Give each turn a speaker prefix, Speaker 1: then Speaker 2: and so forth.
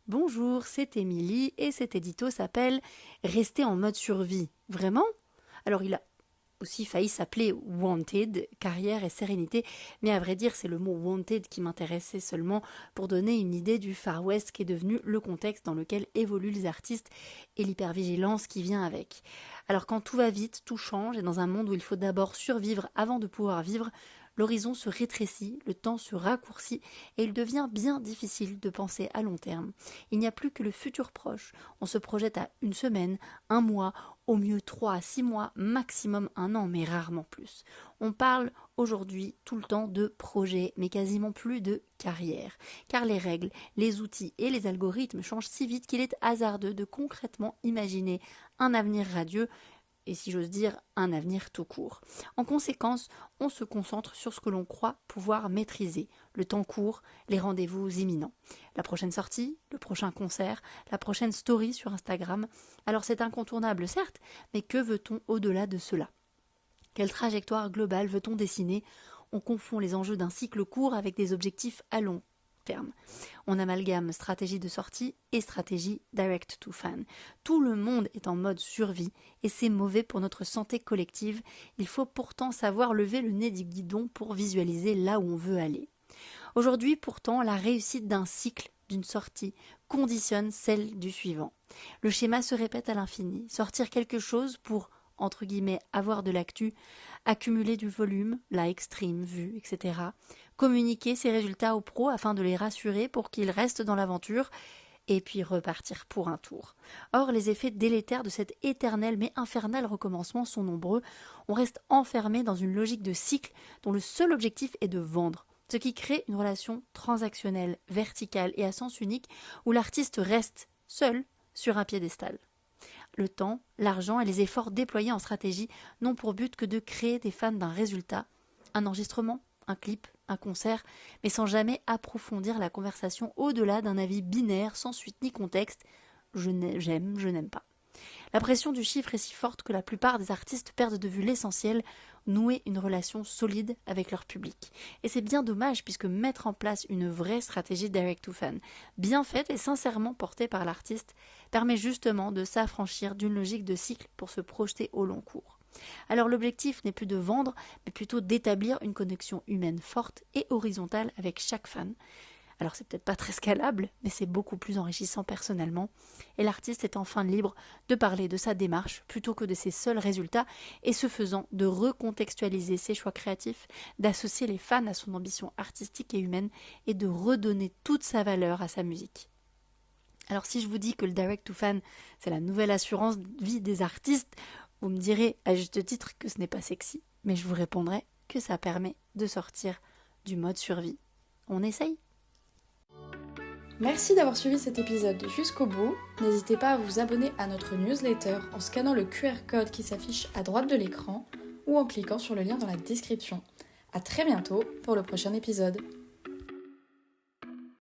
Speaker 1: Bonjour, c'est Émilie et cet édito s'appelle « Rester en mode survie ». Vraiment ? Alors il a aussi failli s'appeler « Wanted », carrière et sérénité, mais à vrai dire c'est le mot « wanted » qui m'intéressait seulement pour donner une idée du Far West qui est devenu le contexte dans lequel évoluent les artistes et l'hypervigilance qui vient avec. Alors quand tout va vite, tout change et dans un monde où il faut d'abord survivre avant de pouvoir vivre, l'horizon se rétrécit, le temps se raccourcit et il devient bien difficile de penser à long terme. Il n'y a plus que le futur proche. On se projette à une semaine, un mois, au mieux 3 à 6 mois, maximum un an, mais rarement plus. On parle aujourd'hui tout le temps de projet, mais quasiment plus de carrière. Car les règles, les outils et les algorithmes changent si vite qu'il est hasardeux de concrètement imaginer un avenir radieux, et si j'ose dire, un avenir tout court. En conséquence, on se concentre sur ce que l'on croit pouvoir maîtriser. Le temps court, les rendez-vous imminents. La prochaine sortie, le prochain concert, la prochaine story sur Instagram. Alors c'est incontournable, certes, mais que veut-on au-delà de cela ? Quelle trajectoire globale veut-on dessiner ? On confond les enjeux d'un cycle court avec des objectifs à long terme. On amalgame stratégie de sortie et stratégie direct to fan. Tout le monde est en mode survie et c'est mauvais pour notre santé collective. Il faut pourtant savoir lever le nez du guidon pour visualiser là où on veut aller. Aujourd'hui, pourtant, la réussite d'un cycle, d'une sortie, conditionne celle du suivant. Le schéma se répète à l'infini. Sortir quelque chose pour, entre guillemets, avoir de l'actu, accumuler du volume, likes, streams, vues, etc. Communiquer ses résultats aux pros afin de les rassurer pour qu'ils restent dans l'aventure et puis repartir pour un tour. Or, les effets délétères de cet éternel mais infernal recommencement sont nombreux. On reste enfermé dans une logique de cycle dont le seul objectif est de vendre, ce qui crée une relation transactionnelle, verticale et à sens unique où l'artiste reste seul sur un piédestal. Le temps, l'argent et les efforts déployés en stratégie n'ont pour but que de créer des fans d'un résultat, un enregistrement, un clip, un concert, mais sans jamais approfondir la conversation au-delà d'un avis binaire sans suite ni contexte. J'aime, je n'aime pas. La pression du chiffre est si forte que la plupart des artistes perdent de vue l'essentiel, nouer une relation solide avec leur public. Et c'est bien dommage puisque mettre en place une vraie stratégie direct to fan, bien faite et sincèrement portée par l'artiste, permet justement de s'affranchir d'une logique de cycle pour se projeter au long cours. Alors l'objectif n'est plus de vendre, mais plutôt d'établir une connexion humaine forte et horizontale avec chaque fan. Alors c'est peut-être pas très scalable, mais c'est beaucoup plus enrichissant personnellement. Et l'artiste est enfin libre de parler de sa démarche plutôt que de ses seuls résultats, et ce faisant de recontextualiser ses choix créatifs, d'associer les fans à son ambition artistique et humaine, et de redonner toute sa valeur à sa musique. Alors si je vous dis que le direct to fan, c'est la nouvelle assurance vie des artistes, vous me direz à juste titre que ce n'est pas sexy, mais je vous répondrai que ça permet de sortir du mode survie. On essaye ?
Speaker 2: Merci d'avoir suivi cet épisode jusqu'au bout. N'hésitez pas à vous abonner à notre newsletter en scannant le QR code qui s'affiche à droite de l'écran ou en cliquant sur le lien dans la description. À très bientôt pour le prochain épisode.